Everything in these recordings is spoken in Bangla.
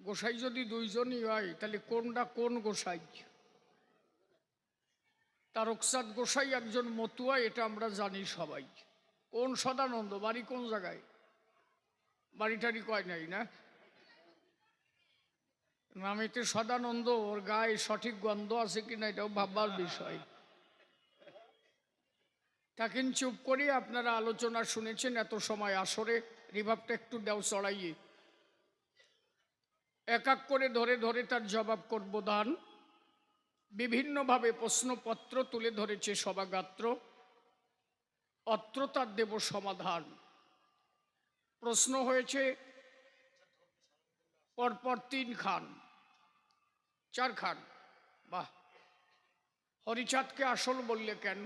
গোসাই যদি দুইজনই হয় তাহলে কোনটা কোন গোসাই? তারকচাঁদ গোসাই একজন মতুয়া, এটা আমরা জানি সবাই। কোন সদানন্দ? বাড়ি কোন জায়গায়? বাড়িটারি কয় নাই না? নামেতে সদানন্দ, ওর গায়ে সঠিক গন্ধ আছে কিনা এটাও ভাববার বিষয়। থাকেন চুপ করে, আপনারা আলোচনা শুনেছেন এত সময় আসরে, রিভাবটা একটু দেও চড়াইয়ে। এক এক করে ধরে ধরে তার জবাব করব দান। বিভিন্নভাবে প্রশ্নপত্র তুলে ধরেছে সভাগাত্র, অত্র তার দেব সমাধান। প্রশ্ন হয়েছে পরপর 3 খান 4 খান। বাহ! হরিচাঁদকে আসল বললে কেন?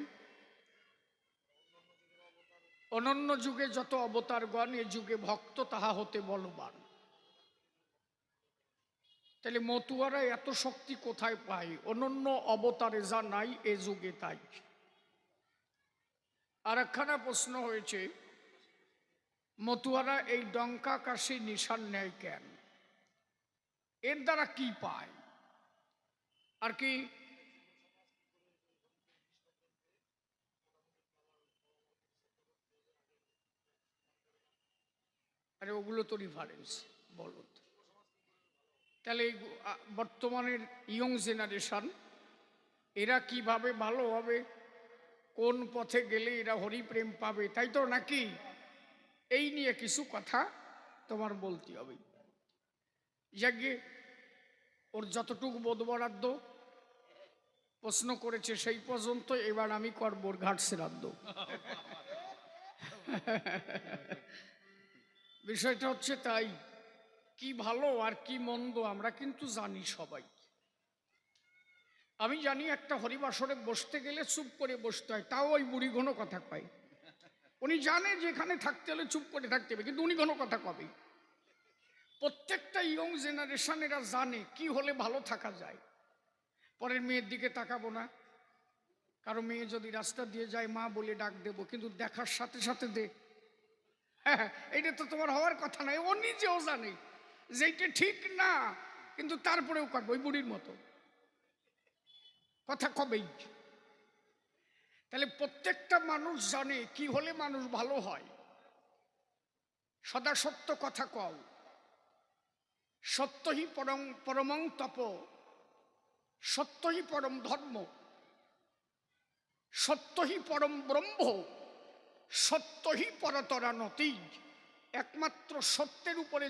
অনন্য যুগে যত অবতারগণ, এ যুগে ভক্ত তাহা হতে বলবান। তাহলে মতুয়ারা এত শক্তি কোথায় পায়? অনন্য অবতারে যা নাই এ যুগে তাই। আর একখানা প্রশ্ন হয়েছে, মতুয়ারা এই ডঙ্কা কাশি নিশান নেয় কেন? এর দ্বারা কি পায়? আর কি? আরে ওগুলো তো রিফারেন্স, বলো তো। তাহলে বর্তমানের ইয়ং জেনারেশন এরা কিভাবে ভালো হবে? কোন পথে গেলে এরা হরিপ্রেম পাবে, তাই তো নাকি? এই নিয়ে কিছু কথা তোমার বলতে হবে। যাকে ওর যতটুকু বোধ বরাদ্দ প্রশ্ন করেছে সেই পর্যন্ত, এবার আমি করব ঘাট শ্রাদ্ধ। বিষয়টা হচ্ছে তাই, কি ভালো আর কি মন্দ আমরা কিন্তু জানি সবাই। আমি জানি একটা হরিবাসরে বসতে গেলে চুপ করে বসতে হয়, তাও ওই বুড়ি ঘন কথা কয়। উনি জানে যে এখানে থাকতে হলে চুপ করে থাকতে হবে, কিন্তু উনি ঘন কথা কবে। প্রত্যেকটা ইয়ং জেনারেশন এরা জানে কি হলে ভালো থাকা যায়। পরের মেয়ের দিকে তাকাবো না, কারো মেয়ে যদি রাস্তা দিয়ে যায় মা বলে ডাক দেবো, কিন্তু দেখার সাথে সাথে দে। হ্যাঁ, এটা তো তোমার হওয়ার কথা নয়। ও নিজেও জানে যে এটা ঠিক না, কিন্তু তারপরেও করবো ওই বুড়ির মতো কথা কবেই। তাহলে প্রত্যেকটা মানুষ জানে কি হলে মানুষ ভালো হয়। সদা সত্য কথা কও, সত্যই পরমং তপ, সত্যই পরম ধর্ম, সত্যই পরম ব্রহ্ম, সত্যই পরতরানতি। একমাত্র সত্যের উপরে